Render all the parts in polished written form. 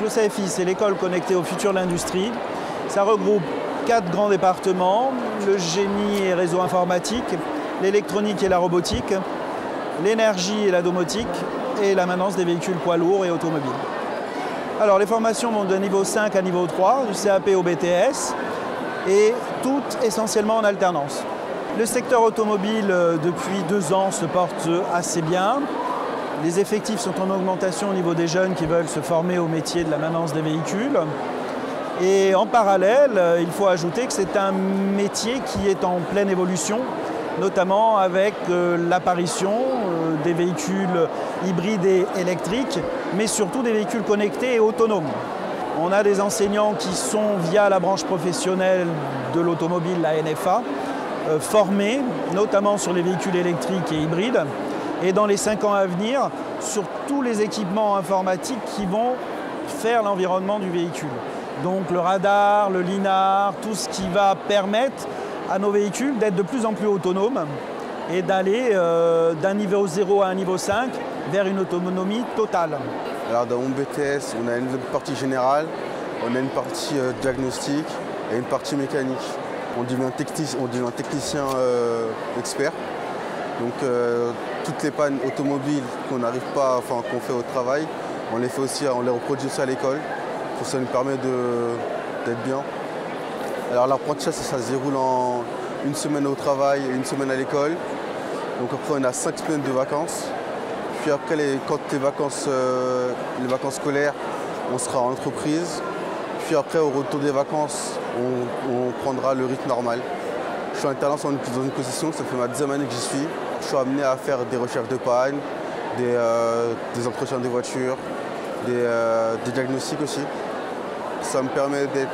le CFI, c'est l'école connectée au futur de l'industrie. Ça regroupe 4 grands départements, le génie et réseau informatique, l'électronique et la robotique, l'énergie et la domotique et la maintenance des véhicules poids lourds et automobiles. Alors les formations vont de niveau 5 à niveau 3, du CAP au BTS, et toutes essentiellement en alternance. Le secteur automobile, depuis 2 ans, se porte assez bien. Les effectifs sont en augmentation au niveau des jeunes qui veulent se former au métier de la maintenance des véhicules. Et en parallèle, il faut ajouter que c'est un métier qui est en pleine évolution, notamment avec l'apparition des véhicules hybrides et électriques, mais surtout des véhicules connectés et autonomes. On a des enseignants qui sont, via la branche professionnelle de l'automobile, la NFA, formés, notamment sur les véhicules électriques et hybrides, et dans les 5 ans à venir, sur tous les équipements informatiques qui vont faire l'environnement du véhicule. Donc le radar, le linar, tout ce qui va permettre à nos véhicules d'être de plus en plus autonomes et d'aller d'un niveau 0 à un niveau 5 vers une autonomie totale. Alors dans mon BTS, on a une partie générale, on a une partie diagnostique et une partie mécanique. On devient technicien expert. Donc toutes les pannes automobiles qu'on n'arrive pas, qu'on fait au travail, on les fait aussi, on les reproduit aussi à l'école. Ça nous permet d'être bien. Alors l'apprentissage, ça se déroule en 1 semaine au travail et 1 semaine à l'école. Donc après on a 5 semaines de vacances. Puis après quand les vacances scolaires, on sera en entreprise. Puis après au retour des vacances, on prendra le rythme normal. Je suis en alternance dans une position, ça fait ma 10e année que j'y suis. Je suis amené à faire des recherches de panne, des entretiens de voitures, des diagnostics aussi. Ça me permet d'être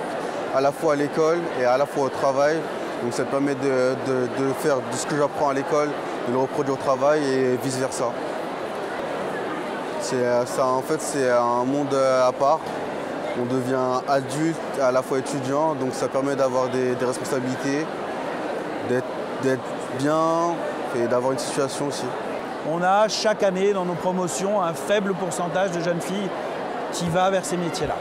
à la fois à l'école et à la fois au travail. Donc ça me permet de faire de ce que j'apprends à l'école, de le reproduire au travail et vice versa. En fait, c'est un monde à part. On devient adulte, à la fois étudiant, donc ça permet d'avoir des responsabilités, d'être bien et d'avoir une situation aussi. On a chaque année dans nos promotions un faible pourcentage de jeunes filles qui va vers ces métiers-là.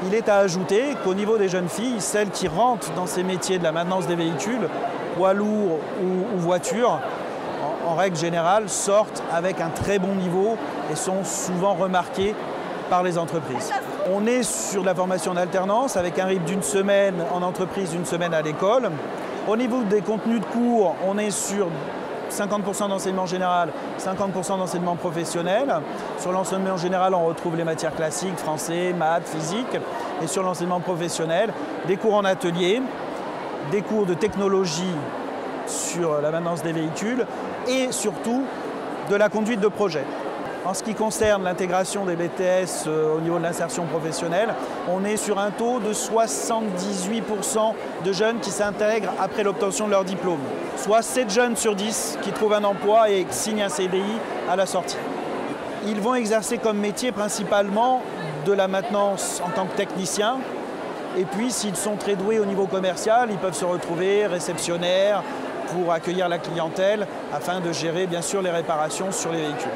Il est à ajouter qu'au niveau des jeunes filles, celles qui rentrent dans ces métiers de la maintenance des véhicules, poids lourds ou voitures, en règle générale, sortent avec un très bon niveau et sont souvent remarquées par les entreprises. On est sur de la formation en alternance avec un rythme d'1 semaine en entreprise, 1 semaine à l'école. Au niveau des contenus de cours, on est sur 50% d'enseignement général, 50% d'enseignement professionnel. Sur l'enseignement général, on retrouve les matières classiques, français, maths, physique. Et sur l'enseignement professionnel, des cours en atelier, des cours de technologie sur la maintenance des véhicules et surtout de la conduite de projet. En ce qui concerne l'intégration des BTS au niveau de l'insertion professionnelle, on est sur un taux de 78% de jeunes qui s'intègrent après l'obtention de leur diplôme. Soit 7 jeunes sur 10 qui trouvent un emploi et signent un CDI à la sortie. Ils vont exercer comme métier principalement de la maintenance en tant que technicien. Et puis s'ils sont très doués au niveau commercial, ils peuvent se retrouver réceptionnaires pour accueillir la clientèle afin de gérer bien sûr les réparations sur les véhicules.